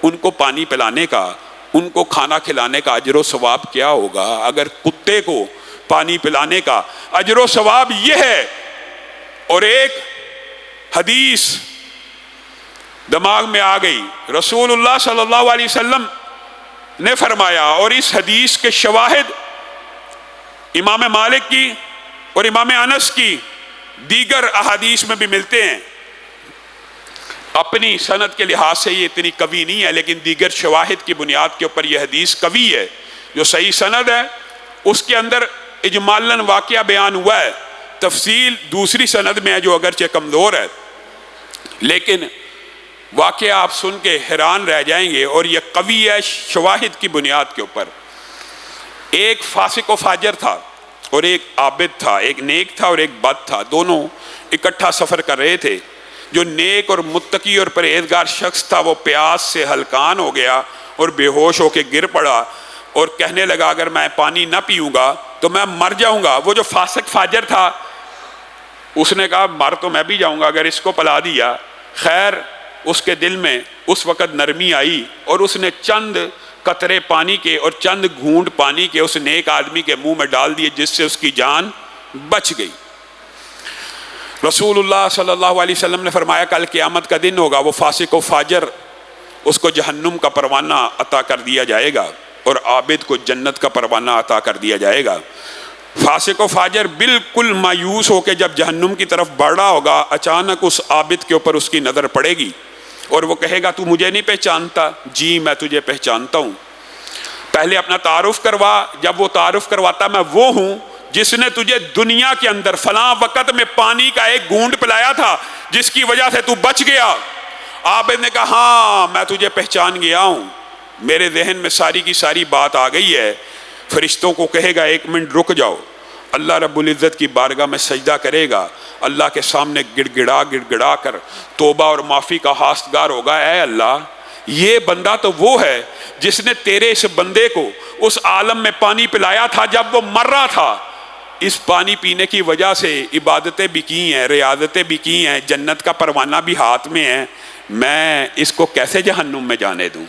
ان کو پانی پلانے کا, ان کو کھانا کھلانے کا اجر و ثواب کیا ہوگا؟ اگر کتے کو پانی پلانے کا اجر و ثواب یہ ہے. اور ایک حدیث دماغ میں آ گئی, رسول اللہ صلی اللہ علیہ وسلم نے فرمایا, اور اس حدیث کے شواہد امام مالک کی اور امام انس کی دیگر احادیث میں بھی ملتے ہیں. اپنی سند کے لحاظ سے یہ اتنی قوی نہیں ہے, لیکن دیگر شواہد کی بنیاد کے اوپر یہ حدیث قوی ہے. جو صحیح سند ہے اس کے اندر اجمالاً واقعہ بیان ہوا ہے, تفصیل دوسری سند میں ہے جو اگرچہ کمزور ہے, لیکن واقعہ آپ سن کے حیران رہ جائیں گے. اور یہ قوی ہے شواہد کی بنیاد کے اوپر. ایک فاسق و فاجر تھا اور ایک عابد تھا, ایک نیک تھا اور ایک بد تھا, دونوں اکٹھا سفر کر رہے تھے. جو نیک اور متقی اور پرہیزگار شخص تھا وہ پیاس سے ہلکان ہو گیا اور بے ہوش ہو کے گر پڑا اور کہنے لگا اگر میں پانی نہ پیوں گا تو میں مر جاؤں گا. وہ جو فاسق فاجر تھا اس نے کہا مر تو میں بھی جاؤں گا اگر اس کو پلا دیا. خیر اس کے دل میں اس وقت نرمی آئی اور اس نے چند قطرے پانی کے اور چند گھونٹ پانی کے اس نیک آدمی کے منہ میں ڈال دیے, جس سے اس کی جان بچ گئی. رسول اللہ صلی اللہ علیہ وسلم نے فرمایا کل قیامت کا دن ہوگا, وہ فاسق و فاجر اس کو جہنم کا پروانہ عطا کر دیا جائے گا اور عابد کو جنت کا پروانہ عطا کر دیا جائے گا. فاسق و فاجر بالکل مایوس ہو کے جب جہنم کی طرف بڑھ رہا ہوگا, اچانک اس عابد کے اوپر اس کی نظر پڑے گی اور وہ کہے گا تو مجھے نہیں پہچانتا؟ جی میں تجھے پہچانتا ہوں. پہلے اپنا تعارف کروا. جب وہ تعارف کرواتا میں وہ ہوں جس نے تجھے دنیا کے اندر فلاں وقت میں پانی کا ایک گھونٹ پلایا تھا جس کی وجہ سے تو بچ گیا. عابد نے کہا ہاں میں تجھے پہچان گیا ہوں, میرے ذہن میں ساری کی ساری بات آ گئی ہے. فرشتوں کو کہے گا 1 منٹ رک جاؤ. اللہ رب العزت کی بارگاہ میں سجدہ کرے گا, اللہ کے سامنے گڑ گڑا کر توبہ اور معافی کا خواستگار ہوگا. اے اللہ یہ بندہ تو وہ ہے جس نے تیرے اس بندے کو اس عالم میں پانی پلایا تھا جب وہ مر رہا تھا. اس پانی پینے کی وجہ سے عبادتیں بھی کی ہیں, ریاضتیں بھی کی ہیں, جنت کا پروانہ بھی ہاتھ میں ہے, میں اس کو کیسے جہنم میں جانے دوں؟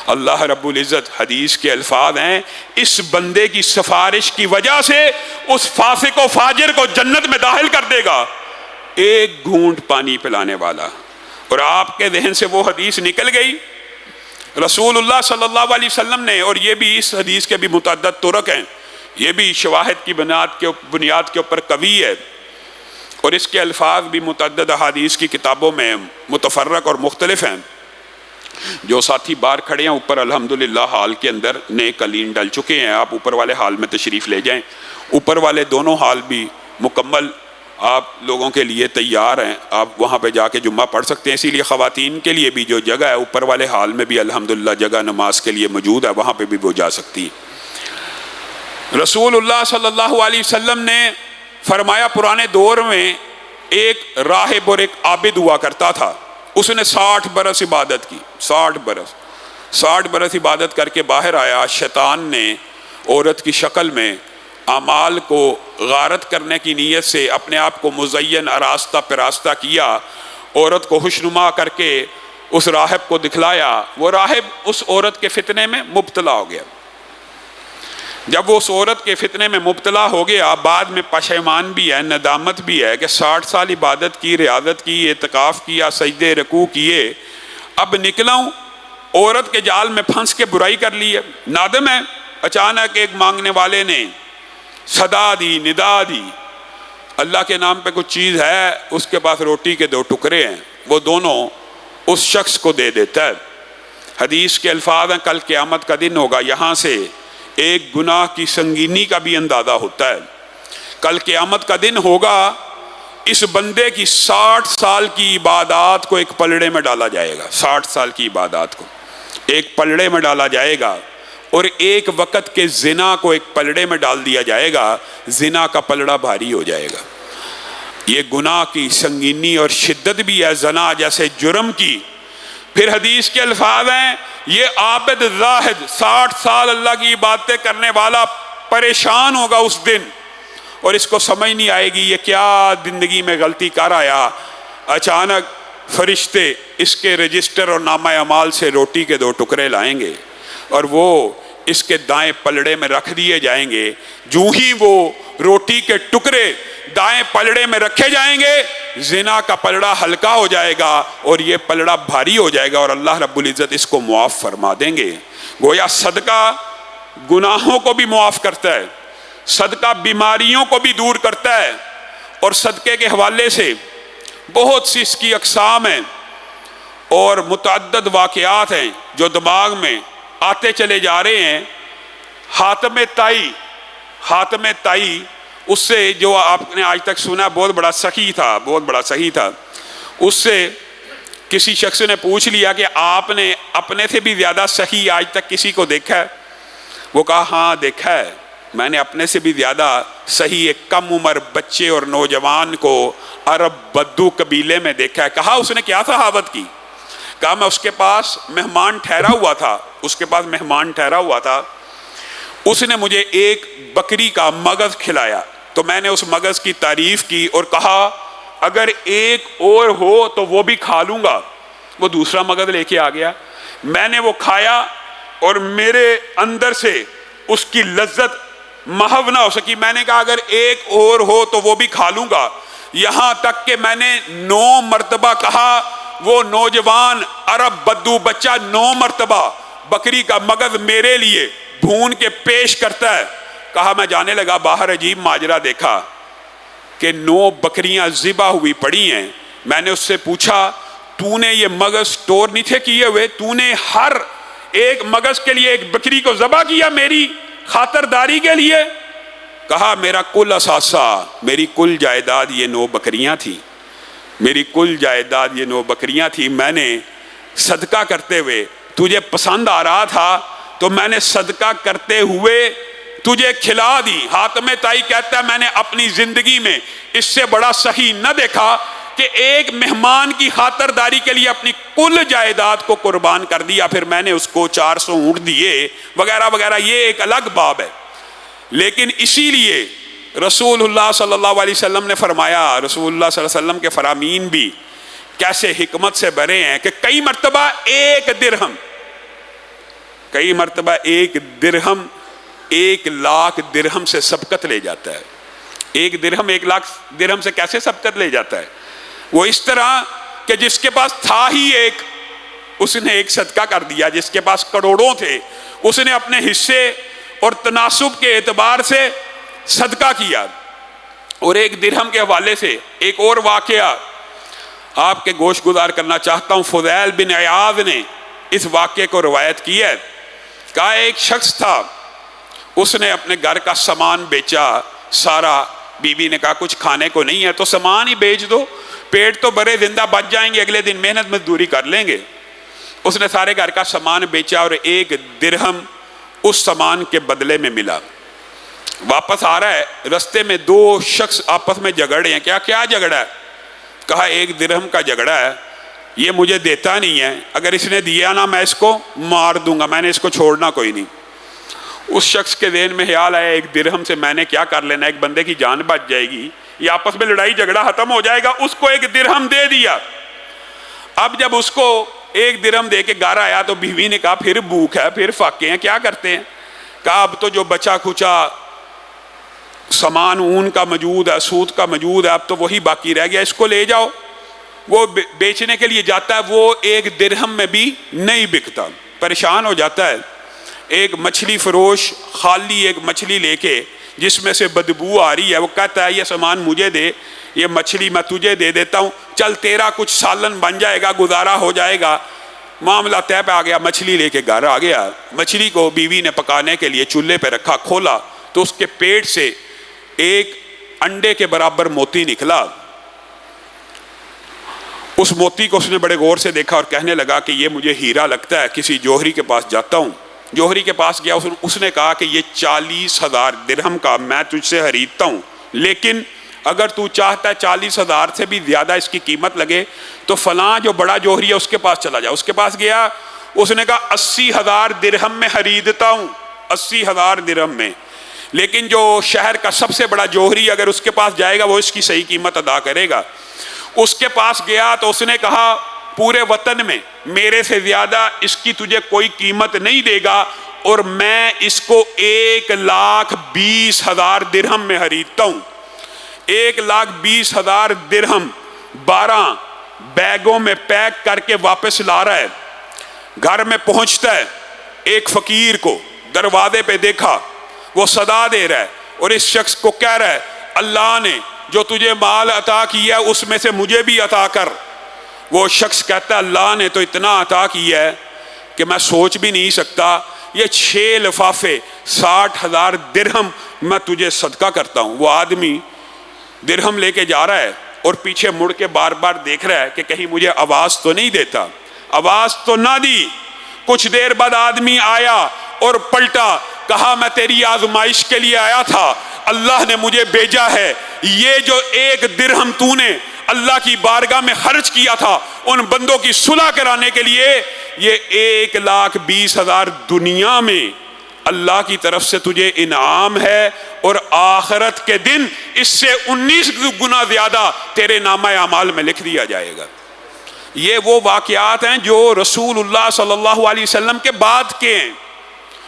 اللہ رب العزت حدیث کے الفاظ ہیں اس بندے کی سفارش کی وجہ سے اس فاسق و فاجر کو جنت میں داخل کر دے گا, 1 گھونٹ پانی پلانے والا. اور آپ کے ذہن سے وہ حدیث نکل گئی. رسول اللہ صلی اللہ علیہ وسلم نے, اور یہ بھی اس حدیث کے بھی متعدد طرق ہیں, یہ بھی شواہد کی بنیاد کے اوپر قوی ہے, اور اس کے الفاظ بھی متعدد احادیث کی کتابوں میں متفرق اور مختلف ہیں. جو ساتھی باہر کھڑے ہیں اوپر الحمدللہ ہال کے اندر نئے قالین ڈل چکے ہیں, آپ اوپر والے ہال میں تشریف لے جائیں. اوپر والے دونوں ہال بھی مکمل آپ لوگوں کے لیے تیار ہیں، آپ وہاں پہ جا کے جمعہ پڑھ سکتے ہیں۔ اسی لیے خواتین کے لیے بھی جو جگہ ہے اوپر والے حال میں بھی الحمدللہ جگہ نماز کے لیے موجود ہے، وہاں پہ بھی وہ جا سکتی ہیں۔ رسول اللہ صلی اللہ علیہ وسلم نے فرمایا پرانے دور میں ایک راہب اور ایک عابد ہوا کرتا تھا، اس نے 60 برس عبادت کی، 60 برس عبادت کر کے باہر آیا، شیطان نے عورت کی شکل میں اعمال کو غارت کرنے کی نیت سے اپنے آپ کو مزین آراستہ پراستہ کیا، عورت کو خوشنما کر کے اس راہب کو دکھلایا، وہ راہب اس عورت کے فتنے میں مبتلا ہو گیا۔ جب وہ اس عورت کے فتنے میں مبتلا ہو گیا، بعد میں پشیمان بھی ہے، ندامت بھی ہے کہ 60 سال عبادت کی، ریاضت کی، اعتکاف کیا، سجدے رکوع کیے، اب نکلا ہوں عورت کے جال میں پھنس کے برائی کر لی ہے، نادم ہے۔ اچانک ایک مانگنے والے نے صدا دی، ندا دی، اللہ کے نام پہ کچھ چیز ہے، اس کے پاس روٹی کے 2 ٹکڑے ہیں، وہ دونوں اس شخص کو دے دیتا ہے۔ حدیث کے الفاظ ہیں کل قیامت کا دن ہوگا، یہاں سے ایک گناہ کی سنگینی کا بھی اندازہ ہوتا ہے۔ کل قیامت کا دن ہوگا، اس بندے کی 60 سال کی عبادات کو ایک پلڑے میں ڈالا جائے گا، 60 سال کی عبادات کو ایک پلڑے میں ڈالا جائے گا، اور ایک وقت کے زنا کو ایک پلڑے میں ڈال دیا جائے گا، زنا کا پلڑا بھاری ہو جائے گا۔ یہ گناہ کی سنگینی اور شدت بھی ہے زنا جیسے جرم کی۔ پھر حدیث کے الفاظ ہیں یہ عابد زاہد 60 سال اللہ کی عبادتیں کرنے والا پریشان ہوگا اس دن، اور اس کو سمجھ نہیں آئے گی یہ کیا زندگی میں غلطی کر آیا۔ اچانک فرشتے اس کے رجسٹر اور نامہ اعمال سے روٹی کے 2 ٹکڑے لائیں گے اور وہ اس کے دائیں پلڑے میں رکھ دیے جائیں گے۔ جو ہی وہ روٹی کے ٹکڑے دائیں پلڑے میں رکھے جائیں گے، زنا کا پلڑا ہلکا ہو جائے گا اور یہ پلڑا بھاری ہو جائے گا، اور اللہ رب العزت اس کو معاف فرما دیں گے۔ گویا صدقہ گناہوں کو بھی معاف کرتا ہے، صدقہ بیماریوں کو بھی دور کرتا ہے، اور صدقے کے حوالے سے بہت سی اس کی اقسام ہیں اور متعدد واقعات ہیں جو دماغ میں آتے چلے جا رہے ہیں۔ حاتم طائی اس سے جو آپ نے آج تک سنا بہت بڑا سخی تھا، اس سے کسی شخص نے پوچھ لیا کہ آپ نے اپنے سے بھی زیادہ سخی آج تک کسی کو دیکھا ہے؟ وہ کہا ہاں دیکھا ہے، میں نے اپنے سے بھی زیادہ صحیح ایک کم عمر بچے اور نوجوان کو عرب بدو قبیلے میں دیکھا ہے۔ کہا اس نے کیا صحابت کی؟ کہا میں اس کے پاس مہمان ٹھہرا ہوا تھا، اس نے مجھے ایک بکری کا مغز کھلایا، تو میں نے اس مغز کی تعریف کی اور کہا اگر ایک اور ہو تو وہ بھی کھا لوں گا۔ وہ دوسرا مغز لے کے آ گیا، میں نے وہ کھایا اور میرے اندر سے اس کی لذت محو نہ ہو سکی۔ میں نے کہا اگر ایک اور ہو تو وہ بھی کھا لوں گا، یہاں تک کہ میں نے 9 مرتبہ کہا۔ وہ نوجوان عرب بدو بچہ 9 مرتبہ بکری کا مغز میرے لیے بھون کے پیش کرتا ہے۔ کہا میں جانے لگا باہر، عجیب ماجرا دیکھا کہ 9 بکریاں ذبح ہوئی پڑی ہیں۔ میں نے اس سے پوچھا تو نے یہ مغز سٹور نہیں تھے کیے ہوئے؟ تو نے ہر ایک مغز کے لیے ایک بکری کو ذبح کیا میری خاطرداری کے لیے؟ کہا میرا کل اثاثہ، میری کل جائیداد یہ 9 بکریاں تھیں، میں نے صدقہ کرتے ہوئے تجھے پسند آ رہا تھا تو میں نے صدقہ کرتے ہوئے تجھے کھلا دی۔ حاتم طائی کہتا ہے میں نے اپنی زندگی میں اس سے بڑا صحیح نہ دیکھا کہ ایک مہمان کی خاطرداری کے لیے اپنی کل جائیداد کو قربان کر دیا، پھر میں نے اس کو 400 اونٹ دیے وغیرہ وغیرہ۔ یہ ایک الگ باب ہے، لیکن اسی لیے رسول اللہ صلی اللہ علیہ وسلم نے فرمایا، رسول اللہ صلی اللہ علیہ وسلم کے فرامین بھی کیسے حکمت سے بھرے ہیں کہ کئی مرتبہ ایک درہم 1 لاکھ درہم سے سبقت لے جاتا ہے۔ 1 درہم 1 لاکھ درہم سے کیسے سبقت لے جاتا ہے؟ وہ اس طرح کہ جس کے پاس تھا ہی ایک، اس نے ایک صدقہ کر دیا، جس کے پاس کروڑوں تھے اس نے اپنے حصے اور تناسب کے اعتبار سے صدقہ کیا۔ اور 1 درہم کے حوالے سے ایک اور واقعہ آپ کے گوش گزار کرنا چاہتا ہوں۔ فضیل بن عیاض نے اس واقعے کو روایت کی ہے۔ کہا ایک شخص تھا، اس نے اپنے گھر کا سامان بیچا، سارا بیوی نے کہا کچھ کھانے کو نہیں ہے تو سامان ہی بیچ دو، پیٹ تو بڑے زندہ بچ جائیں گے، اگلے دن محنت مزدوری کر لیں گے۔ اس نے سارے گھر کا سامان بیچا اور 1 درہم اس سامان کے بدلے میں ملا۔ واپس آ رہا ہے، رستے میں 2 شخص آپس میں جھگڑے ہیں۔ کیا جھگڑا ہے؟ کہا 1 درہم کا جھگڑا ہے، یہ مجھے دیتا نہیں ہے، اگر اس نے دیا نا میں اس کو مار دوں گا، میں نے اس کو چھوڑنا کوئی نہیں۔ اس شخص کے ذہن میں خیال آیا 1 درہم سے میں نے کیا کر لینا، ایک بندے کی جان بچ جائے گی، یہ آپس میں لڑائی جھگڑا ختم ہو جائے گا۔ اس کو 1 درہم دے دیا۔ اب جب اس کو 1 درہم دے کے گھر آیا تو بیوی نے کہا پھر بھوک ہے، پھر فاقے ہیں، کیا کرتے ہیں؟ کہا اب تو جو بچا کھچا سامان اون کا موجود ہے، سوت کا موجود ہے، اب تو وہی باقی رہ گیا، اس کو لے جاؤ۔ وہ بیچنے کے لیے جاتا ہے، وہ 1 درہم میں بھی نہیں بکتا، پریشان ہو جاتا ہے۔ ایک مچھلی فروش خالی ایک مچھلی لے کے جس میں سے بدبو آ رہی ہے، وہ کہتا ہے یہ سامان مجھے دے، یہ مچھلی میں تجھے دے دیتا ہوں، چل تیرا کچھ سالن بن جائے گا، گزارا ہو جائے گا۔ معاملہ طے پہ آ گیا، مچھلی لے کے گھر آ گیا۔ مچھلی کو بیوی نے پکانے کے لیے چولہے پہ رکھا، کھولا تو اس کے پیٹ سے 1 انڈے کے برابر موتی نکلا۔ اس موتی کو اس نے بڑے غور سے دیکھا اور کہنے لگا کہ یہ مجھے ہیرا لگتا ہے، کسی جوہری کے پاس جاتا ہوں۔ جوہری کے پاس گیا، اس نے کہا کہ یہ 40,000 درہم کا میں تجھ سے خریدتا ہوں، لیکن اگر تو چاہتا ہے 40,000 سے بھی زیادہ اس کی قیمت لگے تو فلاں جو بڑا جوہری ہے اس کے پاس چلا جا۔ اس کے پاس گیا، اس نے کہا 80,000 درہم میں خریدتا ہوں، 80,000 درہم میں، لیکن جو شہر کا سب سے بڑا جوہری اگر اس کے پاس جائے گا وہ اس کی صحیح قیمت ادا کرے گا۔ اس کے پاس گیا تو اس نے کہا پورے وطن میں میرے سے زیادہ اس کی تجھے کوئی قیمت نہیں دے گا، اور میں اس کو 1,20,000 درہم میں خریدتا ہوں۔ 1,20,000 درہم 12 بیگوں میں پیک کر کے واپس لا رہا ہے۔ گھر میں پہنچتا ہے، ایک فقیر کو دروازے پہ دیکھا، وہ صدا دے رہا ہے اور اس شخص کو کہہ رہا ہے اللہ نے جو تجھے مال عطا کیا ہے اس میں سے مجھے بھی عطا کر۔ وہ شخص کہتا ہے اللہ نے تو اتنا عطا کیا ہے کہ میں سوچ بھی نہیں سکتا، یہ 6 لفافے 60,000 درہم میں تجھے صدقہ کرتا ہوں۔ وہ آدمی درہم لے کے جا رہا ہے اور پیچھے مڑ کے بار بار دیکھ رہا ہے کہ کہیں مجھے آواز تو نہیں دیتا۔ آواز تو نہ دی۔ کچھ دیر بعد آدمی آیا اور پلٹا، کہا میں تیری آزمائش کے لیے آیا تھا، اللہ نے مجھے بھیجا ہے، یہ جو 1 درہم تو نے اللہ کی بارگاہ میں خرچ کیا تھا ان بندوں کی صلح کرانے کے لیے، یہ 1,20,000 دنیا میں اللہ کی طرف سے تجھے انعام ہے، اور آخرت کے دن اس سے 19 گنا زیادہ تیرے نامہ اعمال میں لکھ دیا جائے گا۔ یہ وہ واقعات ہیں جو رسول اللہ صلی اللہ علیہ وسلم کے بعد کے ہیں،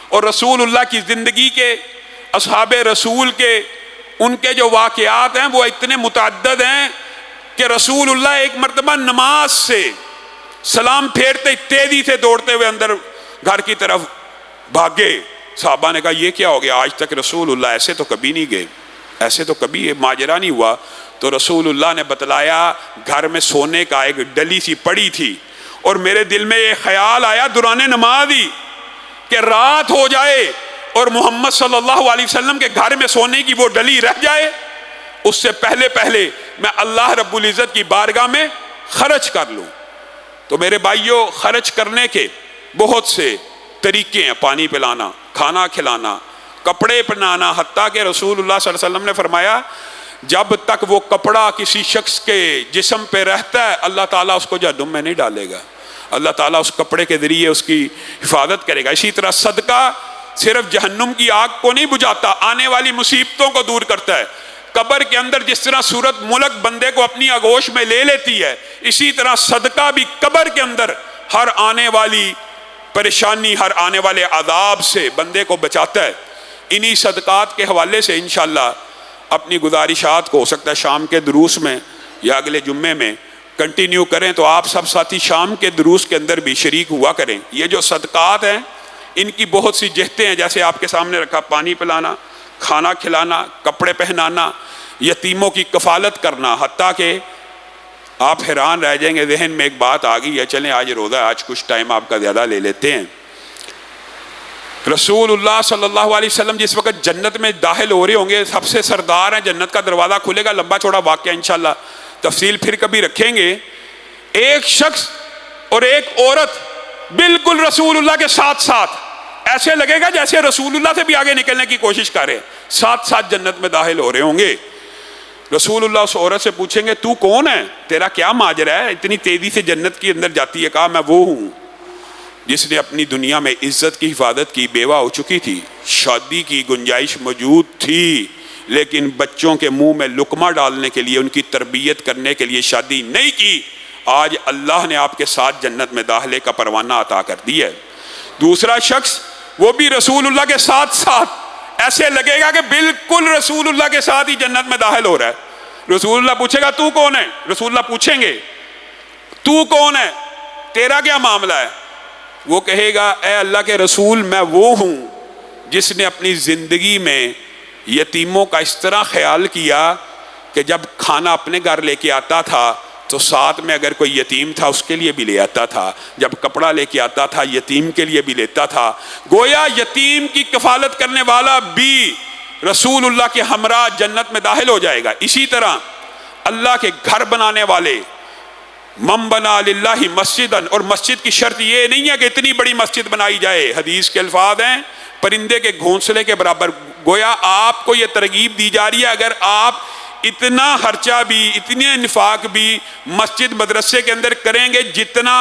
اور رسول اللہ کی زندگی کے، اصحاب رسول کے، ان کے جو واقعات ہیں وہ اتنے متعدد ہیں کہ رسول اللہ ایک مرتبہ نماز سے سلام پھیرتے تیزی سے دوڑتے ہوئے اندر گھر کی طرف بھاگے۔ صحابہ نے کہا یہ کیا ہو گیا، آج تک رسول اللہ ایسے تو کبھی نہیں گئے، ایسے تو کبھی ماجرا نہیں ہوا۔ تو رسول اللہ نے بتلایا گھر میں سونے کا ایک ڈلی سی پڑی تھی، اور میرے دل میں یہ خیال آیا دوران نماز ہی کہ رات ہو جائے اور محمد صلی اللہ علیہ وسلم کے گھر میں سونے کی وہ ڈلی رہ جائے، اس سے پہلے پہلے میں اللہ رب العزت کی بارگاہ میں خرچ کر لوں۔ تو میرے بھائیوں، خرچ کرنے کے بہت سے طریقے ہیں، پانی پلانا، کھانا کھلانا، کپڑے پہنانا، حتیٰ کہ رسول اللہ صلی اللہ علیہ وسلم نے فرمایا جب تک وہ کپڑا کسی شخص کے جسم پہ رہتا ہے اللہ تعالیٰ اس کو جہنم میں نہیں ڈالے گا، اللہ تعالیٰ اس کپڑے کے ذریعے اس کی حفاظت کرے گا۔ اسی طرح صدقہ صرف جہنم کی آگ کو نہیں بجھاتا، آنے والی مصیبتوں کو دور کرتا ہے۔ قبر کے اندر جس طرح صورت ملک بندے کو اپنی آغوش میں لے لیتی ہے، اسی طرح صدقہ بھی قبر کے اندر ہر آنے والی پریشانی، ہر آنے والے عذاب سے بندے کو بچاتا ہے۔ انہی صدقات کے حوالے سے انشاءاللہ اپنی گزارشات کو ہو سکتا ہے شام کے دروس میں یا اگلے جمعے میں کنٹینیو کریں، تو آپ سب ساتھی شام کے دروس کے اندر بھی شریک ہوا کریں۔ یہ جو صدقات ہیں ان کی بہت سی جہتیں ہیں، جیسے آپ کے سامنے رکھا، پانی پلانا، کھانا کھلانا، کپڑے پہنانا، یتیموں کی کفالت کرنا، حتیٰ کہ آپ حیران رہ جائیں گے، ذہن میں ایک بات آ گئی ہے، چلیں آج روزہ ہے، آج کچھ ٹائم آپ کا زیادہ لے لیتے ہیں۔ رسول اللہ صلی اللہ علیہ وسلم جس وقت جنت میں داخل ہو رہے ہوں گے، سب سے سردار ہیں، جنت کا دروازہ کھلے گا، لمبا چوڑا واقعہ انشاءاللہ تفصیل پھر کبھی رکھیں گے. ایک شخص اور ایک عورت بالکل رسول اللہ کے ساتھ ساتھ، ایسے لگے گا جیسے رسول اللہ سے بھی آگے نکلنے کی کوشش کر رہے ہیں، ساتھ ساتھ جنت میں داخل ہو رہے ہوں گے. رسول اللہ اس عورت سے پوچھیں گے تو کون ہے، تیرا کیا ماجرا ہے، اتنی تیزی سے جنت کے اندر جاتی ہے؟ کہا میں وہ ہوں جس نے اپنی دنیا میں عزت کی حفاظت کی، بیوہ ہو چکی تھی، شادی کی گنجائش موجود تھی، لیکن بچوں کے منہ میں لقمہ ڈالنے کے لیے، ان کی تربیت کرنے کے لیے شادی نہیں کی. آج اللہ نے آپ کے ساتھ جنت میں داخلے کا پروانہ عطا کر دیا ہے. دوسرا شخص وہ بھی رسول اللہ کے ساتھ ساتھ، ایسے لگے گا کہ بالکل رسول اللہ کے ساتھ ہی جنت میں داخل ہو رہا ہے. رسول اللہ پوچھے گا تو کون ہے، رسول اللہ پوچھیں گے تو کون ہے، تیرا کیا معاملہ ہے؟ وہ کہے گا اے اللہ کے رسول میں وہ ہوں جس نے اپنی زندگی میں یتیموں کا اس طرح خیال کیا کہ جب کھانا اپنے گھر لے کے آتا تھا تو ساتھ میں اگر کوئی یتیم تھا اس کے لیے بھی لے آتا تھا، جب کپڑا لے کے آتا تھا یتیم کے لیے بھی لیتا تھا. گویا یتیم کی کفالت کرنے والا بھی رسول اللہ کے ہمراہ جنت میں داخل ہو جائے گا. اسی طرح اللہ کے گھر بنانے والے، من بنا للہ مسجدن، اور مسجد کی شرط یہ نہیں ہے کہ اتنی بڑی مسجد بنائی جائے، حدیث کے الفاظ ہیں پرندے کے گھونسلے کے برابر. گویا آپ کو یہ ترغیب دی جا رہی ہے اگر آپ اتنا خرچہ بھی، اتنے انفاق بھی مسجد مدرسے کے اندر کریں گے جتنا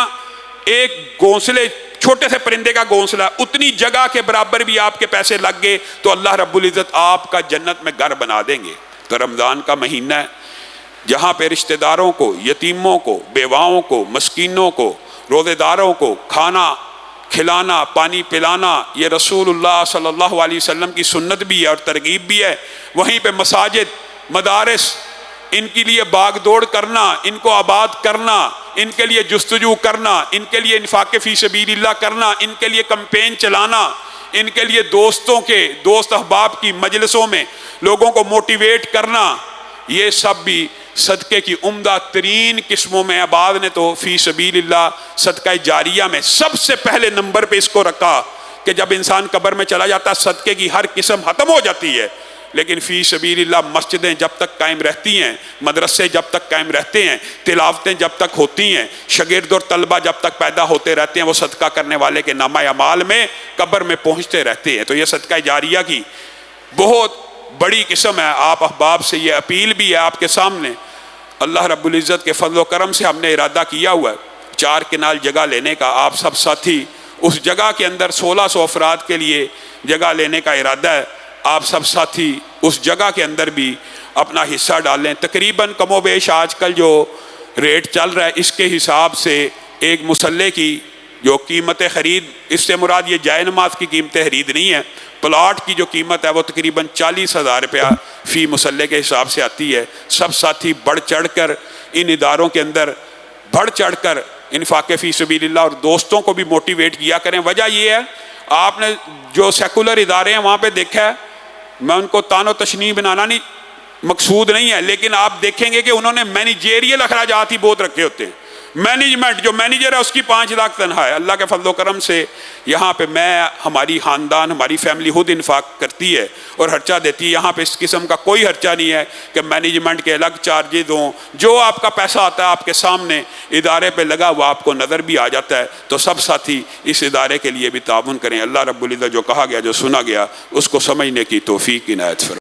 ایک گھونسلے، چھوٹے سے پرندے کا گھونسلہ، اتنی جگہ کے برابر بھی آپ کے پیسے لگ گئے تو اللہ رب العزت آپ کا جنت میں گھر بنا دیں گے. تو رمضان کا مہینہ ہے جہاں پہ رشتہ داروں کو، یتیموں کو، بیواؤں کو، مسکینوں کو، روزے داروں کو کھانا کھلانا، پانی پلانا، یہ رسول اللہ صلی اللہ علیہ وسلم کی سنت بھی ہے اور ترغیب بھی ہے. وہیں پہ مساجد، مدارس، ان کے لیے باغ دوڑ کرنا، ان کو آباد کرنا، ان کے لیے جستجو کرنا، ان کے لیے انفاق فی سبیل اللہ کرنا، ان کے لیے کمپین چلانا، ان کے لیے دوست احباب کی مجلسوں میں لوگوں کو موٹیویٹ کرنا، یہ سب بھی صدقے کی عمدہ ترین قسموں میں. بعد نے تو فی سبیل اللہ صدقہ جاریہ میں سب سے پہلے نمبر پہ اس کو رکھا کہ جب انسان قبر میں چلا جاتا صدقے کی ہر قسم ختم ہو جاتی ہے، لیکن فی سبیل اللہ مسجدیں جب تک قائم رہتی ہیں، مدرسے جب تک قائم رہتے ہیں، تلاوتیں جب تک ہوتی ہیں، شاگرد اور طلبہ جب تک پیدا ہوتے رہتے ہیں، وہ صدقہ کرنے والے کے نامہ اعمال میں قبر میں پہنچتے رہتے ہیں. تو یہ صدقہ جاریہ کی بہت بڑی قسم ہے. آپ احباب سے یہ اپیل بھی ہے آپ کے سامنے، اللہ رب العزت کے فضل و کرم سے ہم نے ارادہ کیا ہوا ہے 4 کنال جگہ لینے کا. آپ سب ساتھی اس جگہ کے اندر 1600 افراد کے لیے جگہ لینے کا ارادہ ہے. آپ سب ساتھی اس جگہ کے اندر بھی اپنا حصہ ڈالیں. تقریباً کم و بیش آج کل جو ریٹ چل رہا ہے اس کے حساب سے ایک مصلے کی جو قیمت خرید، اس سے مراد یہ جائے نماز کی قیمت خرید نہیں ہے، پلاٹ کی جو قیمت ہے وہ تقریباً 40,000 روپیہ فی مصلے کے حساب سے آتی ہے. سب ساتھی بڑھ چڑھ کر ان اداروں کے اندر بڑھ چڑھ کر انفاق فی سبیل اللہ اور دوستوں کو بھی موٹیویٹ کیا کریں. وجہ یہ ہے آپ نے جو سیکولر ادارے ہیں وہاں پہ دیکھا ہے، میں ان کو تان و تشنیع بنانا نہیں مقصود نہیں ہے، لیکن آپ دیکھیں گے کہ انہوں نے مینیجیریل اخراجات ہی بہت رکھے ہوتے ہیں. مینجمنٹ جو مینیجر ہے اس کی 5 لاکھ تنخواہ ہے. اللہ کے فضل و کرم سے یہاں پہ ہماری خاندان، ہماری فیملی خود انفاق کرتی ہے اور خرچہ دیتی ہے. یہاں پہ اس قسم کا کوئی خرچہ نہیں ہے کہ مینجمنٹ کے الگ چارجز ہوں. جو آپ کا پیسہ آتا ہے آپ کے سامنے ادارے پہ لگا ہوا آپ کو نظر بھی آ جاتا ہے. تو سب ساتھی اس ادارے کے لیے بھی تعاون کریں. اللہ رب العزت جو کہا گیا، جو سنا گیا، اس کو سمجھنے کی توفیق عنایت فرمائے.